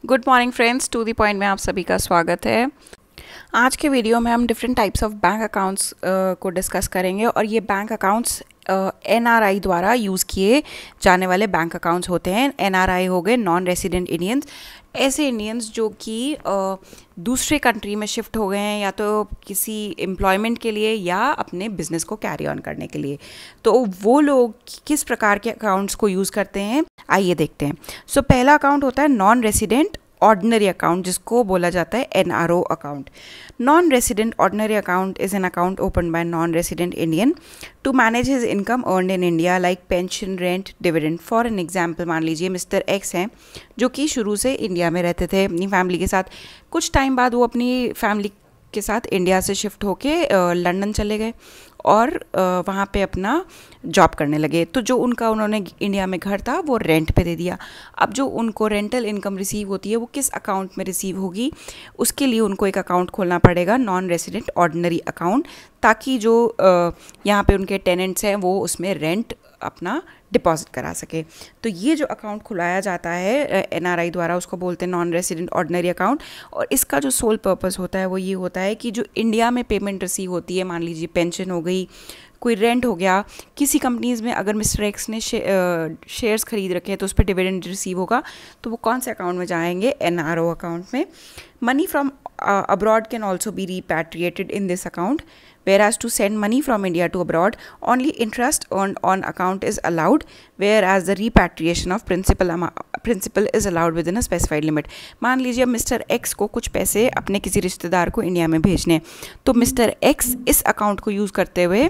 Good morning friends, to the point में आप सभी का स्वागत है। आज के वीडियो में हम different types of bank accounts को डिस्कस करेंगे और ये बैंक अकाउंट्स एनआरआई द्वारा यूज़ किए जाने वाले बैंक अकाउंट्स होते हैं। एनआरआई हो गए नॉन रेसिडेंट इंडियंस, ऐसे इंडियंस जो कि दूसरे कंट्री में शिफ्ट हो गए हैं या तो किसी एम्प्लॉयमेंट के लिए या अपने बिजनेस को कैरी ऑन करने के लिए। तो वो लोग किस प्रकार के अकाउंट्स को यूज़ करते हैं, आइए देखते हैं। सो पहला अकाउंट होता है नॉन रेसिडेंट ऑर्डिनरी अकाउंट, जिसको बोला जाता है NRO account. Non resident ordinary account is an account open by non resident Indian to manage his income earned in India like pension, rent, dividend. For an example, मान लीजिए mister x हैं जो कि शुरू से इंडिया में रहते थे अपनी फैमिली के साथ। कुछ टाइम बाद वो अपनी फैमिली के साथ इंडिया से शिफ्ट होके लंदन चले गए और वहाँ पे अपना जॉब करने लगे। तो जो उन्होंने इंडिया में घर था वो रेंट पे दे दिया। अब जो उनको रेंटल इनकम रिसीव होती है वो किस अकाउंट में रिसीव होगी, उसके लिए उनको एक अकाउंट खोलना पड़ेगा, नॉन रेसिडेंट ऑर्डिनरी अकाउंट, ताकि जो यहाँ पे उनके टेनेंट्स हैं वो उसमें रेंट अपना डिपॉजिट करा सके। तो ये जो अकाउंट खुलाया जाता है एनआरआई द्वारा, उसको बोलते हैं नॉन रेसिडेंट ऑर्डिनरी अकाउंट। और इसका जो सोल पर्पस होता है वो ये होता है कि जो इंडिया में पेमेंट रिसीव होती है, मान लीजिए पेंशन हो गई, कोई रेंट हो गया, किसी कंपनीज़ में अगर मिस्टर एक्स ने शेयर्स खरीद रखे हैं तो उस पर डिविडेंड रिसीव होगा, तो वो कौन से अकाउंट में जाएंगे, एनआरओ अकाउंट में। Money from abroad can also be repatriated in this account, whereas to send money from India to abroad, only interest earned on account is allowed, whereas the repatriation of principal is allowed within a specified limit. मान लीजिए mister X को कुछ पैसे अपने किसी रिश्तेदार को India में भेजने, तो मिस्टर एक्स इस अकाउंट को यूज़ करते हुए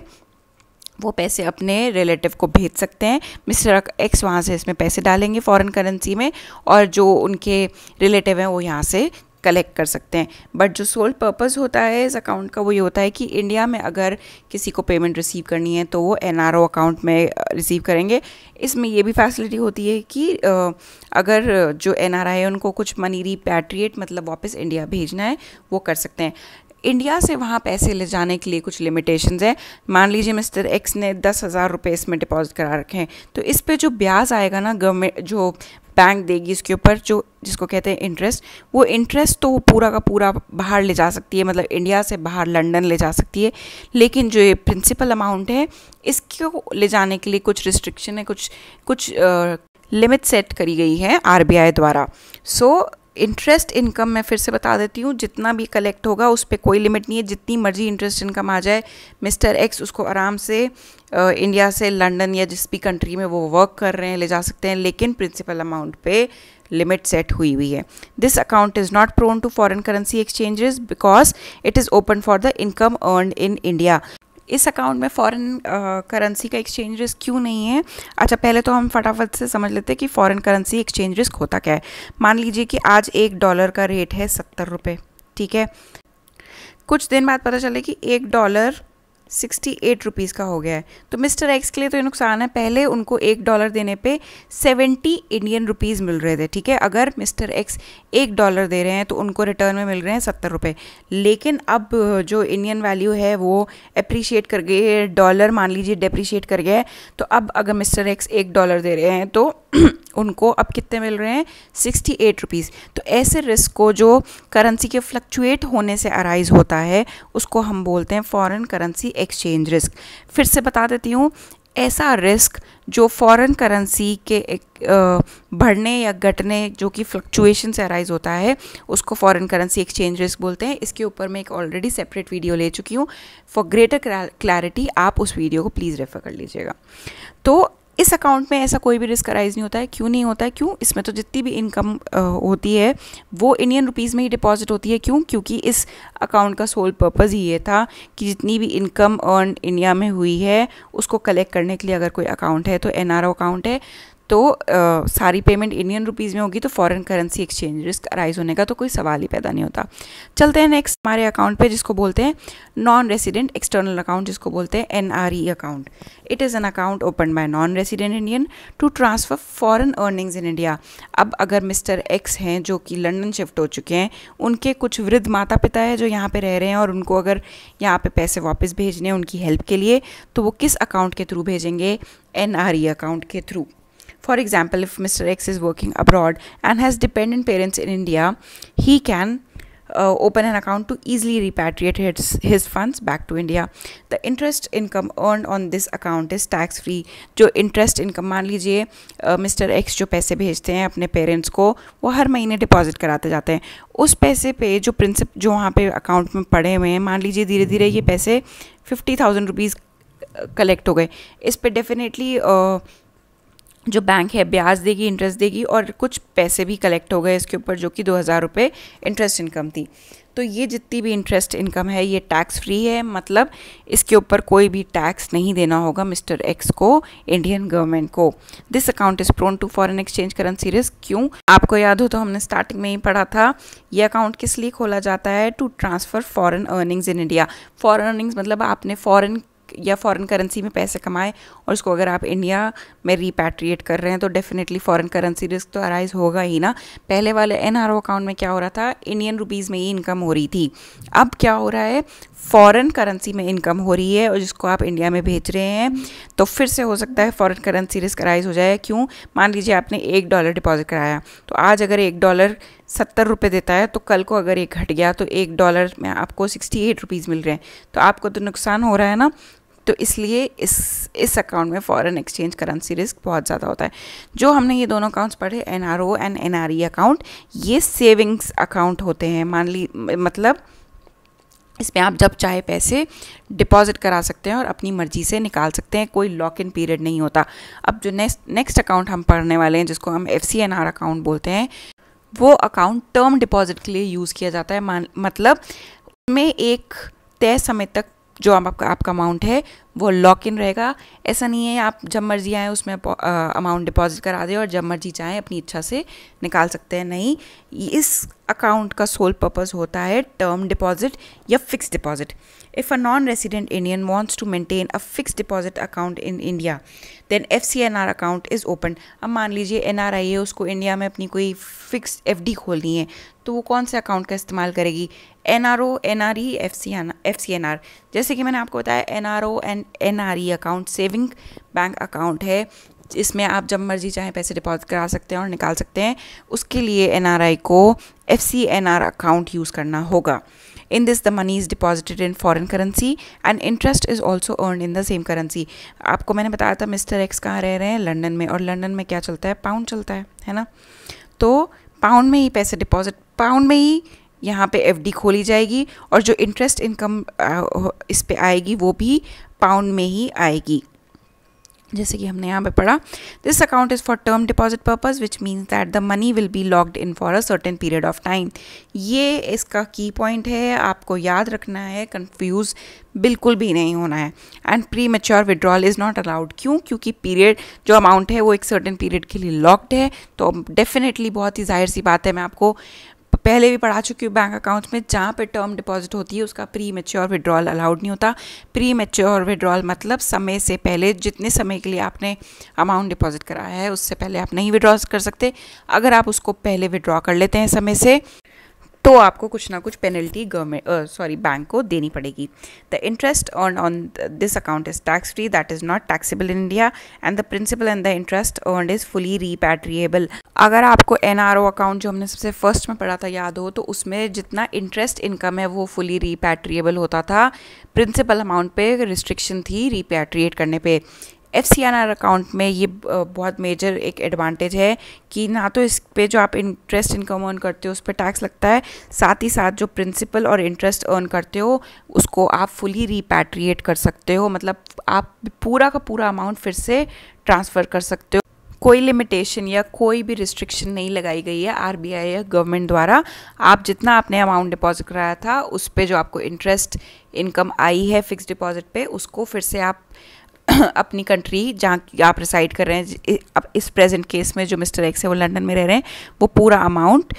वो पैसे अपने रिलेटिव को भेज सकते हैं। मिस्टर एक्स वहाँ से इसमें पैसे डालेंगे फॉरेन करेंसी में, और जो उनके रिलेटिव हैं वो यहाँ से कलेक्ट कर सकते हैं। बट जो सोल पर्पस होता है इस अकाउंट का वो ये होता है कि इंडिया में अगर किसी को पेमेंट रिसीव करनी है तो वो एनआरओ अकाउंट में रिसीव करेंगे। इसमें ये भी फैसिलिटी होती है कि अगर जो एनआरआई है उनको कुछ मनी रिपैट्रिएट मतलब वापस इंडिया भेजना है वो कर सकते हैं। इंडिया से वहाँ पैसे ले जाने के लिए कुछ लिमिटेशंस हैं। मान लीजिए मिस्टर एक्स ने 10,000 रुपये इसमें डिपॉजिट करा रखे हैं, तो इस पे जो ब्याज आएगा ना, गवर्नमेंट जो बैंक देगी इसके ऊपर, जो जिसको कहते हैं इंटरेस्ट, वो इंटरेस्ट तो पूरा का पूरा बाहर ले जा सकती है, मतलब इंडिया से बाहर लंदन ले जा सकती है। लेकिन जो ये प्रिंसिपल अमाउंट है इसको ले जाने के लिए कुछ रिस्ट्रिक्शन है, कुछ लिमिट सेट करी गई है आरबीआई द्वारा। सो इंटरेस्ट इनकम मैं फिर से बता देती हूँ, जितना भी कलेक्ट होगा उस पर कोई लिमिट नहीं है, जितनी मर्जी इंटरेस्ट इनकम आ जाए मिस्टर एक्स उसको आराम से इंडिया से लंदन या जिस भी कंट्री में वो वर्क कर रहे हैं ले जा सकते हैं, लेकिन प्रिंसिपल अमाउंट पे लिमिट सेट हुई हुई है। This account is not prone to foreign currency exchanges because it is open for the income earned in India. इस अकाउंट में फॉरेन करेंसी का एक्सचेंज रिस्क क्यों नहीं है? अच्छा, पहले तो हम फटाफट से समझ लेते हैं कि फॉरेन करेंसी एक्सचेंज रिस्क होता क्या है। मान लीजिए कि आज $1 का रेट है 70 रुपये, ठीक है। कुछ दिन बाद पता चले कि $1 68 रुपीज़ का हो गया है, तो मिस्टर एक्स के लिए तो ये नुकसान है। पहले उनको $1 देने पे 70 इंडियन रुपीज़ मिल रहे थे, ठीक है। अगर मिस्टर एक्स $1 दे रहे हैं तो उनको रिटर्न में मिल रहे हैं 70 रुपये। लेकिन अब जो इंडियन वैल्यू है वो अप्रिशिएट कर गई है, डॉलर मान लीजिए डेप्रिशिएट कर गया है, तो अब अगर मिस्टर एक्स $1 दे रहे हैं तो उनको अब कितने मिल रहे हैं, 68 रुपीज़। तो ऐसे रिस्क को जो करेंसी के फ्लक्चुएट होने से अराइज होता है उसको हम बोलते हैं फॉरेन करेंसी एक्सचेंज रिस्क। फिर से बता देती हूँ, ऐसा रिस्क जो फॉरेन करेंसी के बढ़ने या घटने जो कि फ्लक्चुएशन से अराइज होता है उसको फॉरेन करेंसी एक्सचेंज रिस्क बोलते हैं। इसके ऊपर मैं एक ऑलरेडी सेपरेट वीडियो ले चुकी हूँ। फॉर ग्रेटर क्लैरिटी आप उस वीडियो को प्लीज़ रेफर कर लीजिएगा। तो इस अकाउंट में ऐसा कोई भी रिस्क अराइज नहीं होता है। क्यों नहीं होता है? क्यों? इसमें तो जितनी भी इनकम होती है वो इंडियन रुपीज़ में ही डिपॉजिट होती है। क्यों? क्योंकि इस अकाउंट का सोल पर्पज़ ही ये था कि जितनी भी इनकम अर्न इंडिया में हुई है उसको कलेक्ट करने के लिए अगर कोई अकाउंट है तो एनआरओ अकाउंट है, तो सारी पेमेंट इंडियन रुपीज़ में होगी, तो foreign currency exchange risk arise होने का तो कोई सवाल ही पैदा नहीं होता। चलते हैं नेक्स्ट हमारे अकाउंट पे, जिसको बोलते हैं नॉन रेसिडेंट एक्सटर्नल अकाउंट, जिसको बोलते हैं NRE account. It is an account open by non resident Indian to transfer foreign earnings in India. अब अगर मिस्टर एक्स हैं जो कि लंदन शिफ्ट हो चुके हैं, उनके कुछ वृद्ध माता पिता है जो यहाँ पे रह रहे हैं और उनको अगर यहाँ पे पैसे वापस भेजने हैं उनकी हेल्प के लिए, तो वो किस अकाउंट के थ्रू भेजेंगे? एनआरई अकाउंट के through. For example, if Mr. X is working abroad and has dependent parents in India, he can open an account to easily repatriate his funds back to India. The interest income earned on this account is tax free. जो interest income, मान लीजिए mister x जो पैसे भेजते हैं अपने parents को, वो हर महीने डिपॉजिट कराते जाते हैं, उस पैसे पे जो प्रिंसिपल जो वहाँ पे अकाउंट में पड़े हुए हैं, मान लीजिए धीरे धीरे ये पैसे 50,000 रुपीज़ कलेक्ट हो गए, इस पे डेफिनेटली जो बैंक है ब्याज देगी, इंटरेस्ट देगी, और कुछ पैसे भी कलेक्ट हो गए इसके ऊपर, जो कि 2,000 रुपये इंटरेस्ट इनकम थी। तो ये जितनी भी इंटरेस्ट इनकम है ये टैक्स फ्री है, मतलब इसके ऊपर कोई भी टैक्स नहीं देना होगा मिस्टर एक्स को, इंडियन गवर्नमेंट को। This account is prone to foreign exchange currency risk. क्यों? आपको याद हो तो हमने स्टार्टिंग में ही पढ़ा था, ये अकाउंट किस लिए खोला जाता है? To transfer foreign earnings in India. Foreign earnings मतलब आपने फॉरेन या फॉरेन करेंसी में पैसे कमाए और उसको अगर आप इंडिया में रिपैट्रिएट कर रहे हैं तो डेफिनेटली फॉरेन करेंसी रिस्क तो अराइज होगा ही ना। पहले वाले एनआरओ अकाउंट में क्या हो रहा था? इंडियन रुपीज़ में ही इनकम हो रही थी। अब क्या हो रहा है? फॉरेन करेंसी में इनकम हो रही है और जिसको आप इंडिया में भेज रहे हैं, तो फिर से हो सकता है फॉरेन करेंसी रिस्क अराइज हो जाए। क्यों? मान लीजिए आपने $1 डिपॉजिट कराया, तो आज अगर $1 70 रुपये देता है, तो कल को अगर एक घट गया तो $1 में आपको 68 रुपीज़ मिल रहे हैं, तो आपको तो नुकसान हो रहा है ना। तो इसलिए इस अकाउंट में फॉरेन एक्सचेंज करेंसी रिस्क बहुत ज़्यादा होता है। जो हमने ये दोनों अकाउंट्स पढ़े, एनआरओ एंड एनआरई अकाउंट, ये सेविंग्स अकाउंट होते हैं। मतलब इसमें आप जब चाहे पैसे डिपॉजिट करा सकते हैं और अपनी मर्जी से निकाल सकते हैं, कोई लॉक इन पीरियड नहीं होता। अब जो नेक्स्ट अकाउंट हम पढ़ने वाले हैं, जिसको हम FCNR अकाउंट बोलते हैं, वो अकाउंट टर्म डिपॉजिट के लिए यूज़ किया जाता है। मतलब उसमें एक तय समय तक जो आपका अमाउंट है वो लॉक इन रहेगा। ऐसा नहीं है आप जब मर्जी आए उसमें अमाउंट डिपॉजिट करा दें और जब मर्जी चाहें अपनी इच्छा से निकाल सकते हैं। नहीं, इस अकाउंट का सोल पर्पस होता है टर्म डिपॉजिट या fix deposit. If a non resident Indian wants to maintain a fix deposit account in India, then FCNR account is open. अब मान लीजिए NRI है, उसको इंडिया में अपनी कोई फिक्स FD खोलनी है, तो वो कौन से अकाउंट का इस्तेमाल करेगी? NRO, NRE, FCNR। जैसे कि मैंने आपको बताया, NRO and NRE account saving bank account है, इसमें आप जब मर्जी चाहें पैसे डिपॉजिट करा सकते हैं और निकाल सकते हैं। उसके लिए NRI को FCNR अकाउंट यूज़ करना होगा। In this, the money is deposited in foreign currency and interest is also earned in the same currency. आपको मैंने बताया था मिस्टर एक्स कहाँ रह रहे हैं? लंदन में। और लंदन में क्या चलता है? पाउंड चलता है ना। तो पाउंड में ही पैसे डिपॉजिट, पाउंड में ही यहाँ पे FD खोली जाएगी और जो इंटरेस्ट इनकम इस पे आएगी वो भी पाउंड में ही आएगी, जैसे कि हमने यहाँ पे पढ़ा। This account is for term deposit purpose which means that the money will be locked in for a certain period of time. ये इसका की पॉइंट है, आपको याद रखना है, कंफ्यूज बिल्कुल भी नहीं होना है। And pre mature withdrawal is not allowed. क्यों? क्योंकि पीरियड जो अमाउंट है वो एक सर्टेन पीरियड के लिए लॉक्ड है। तो डेफिनेटली बहुत ही जाहिर सी बात है, मैं आपको पहले भी पढ़ा चुकी हूँ, बैंक अकाउंट्स में जहाँ पे टर्म डिपॉजिट होती है उसका प्री मैच्योर विड्रॉल अलाउड नहीं होता। प्री मैच्योर विड्रॉल मतलब समय से पहले, जितने समय के लिए आपने अमाउंट डिपॉजिट कराया है उससे पहले आप नहीं विड्रॉ कर सकते। अगर आप उसको पहले विड्रॉ कर लेते हैं समय से, तो आपको कुछ ना कुछ पेनल्टी बैंक को देनी पड़ेगी। The interest earn on this account is tax free, that is not taxable in India, and the principal and the interest earned is fully repatriable. अगर आपको NRO अकाउंट जो हमने सबसे फर्स्ट में पढ़ा था याद हो, तो उसमें जितना इंटरेस्ट इनकम है वो फुली रीपैट्रिएबल होता था। प्रिंसिपल अमाउंट पे रिस्ट्रिक्शन थी रीपैट्रिएट करने पे। FCNR अकाउंट में ये बहुत मेजर एक एडवांटेज है कि ना तो इस पे जो आप इंटरेस्ट इनकम अर्न करते हो उस पर टैक्स लगता है, साथ ही साथ जो प्रिंसिपल और इंटरेस्ट अर्न करते हो उसको आप फुली रिपैट्रिएट कर सकते हो। मतलब आप पूरा का पूरा अमाउंट फिर से ट्रांसफ़र कर सकते हो। कोई लिमिटेशन या कोई भी रिस्ट्रिक्शन नहीं लगाई गई है RBI या गवर्नमेंट द्वारा। आप जितना आपने अमाउंट डिपॉजिट कराया था उस पे जो आपको इंटरेस्ट इनकम आई है फिक्स डिपॉजिट पे, उसको फिर से आप अपनी कंट्री जहाँ आप रिसाइड कर रहे हैं, अब इस प्रेजेंट केस में जो मिस्टर एक्स है वो लंदन में रह रहे हैं, वो पूरा अमाउंट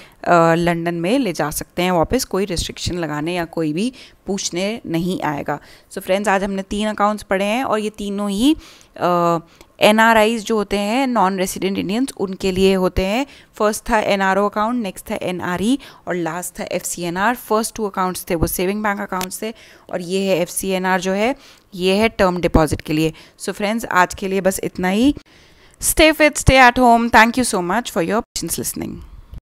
लंदन में ले जा सकते हैं वापस, कोई रिस्ट्रिक्शन लगाने या कोई भी पूछने नहीं आएगा। सो फ्रेंड्स, आज हमने 3 अकाउंट्स पढ़े हैं और ये तीनों ही NRIs जो होते हैं, नॉन रेसिडेंट इंडियंस, उनके लिए होते हैं। फर्स्ट था NRO अकाउंट, नेक्स्ट था NRE और लास्ट था FCNR। फर्स्ट 2 अकाउंट्स थे वो सेविंग बैंक अकाउंट्स थे और ये है FCNR जो है ये है टर्म डिपॉजिट के लिए। सो फ्रेंड्स, आज के लिए बस इतना ही। Stay fit, stay at home. Thank you so much for your patience listening.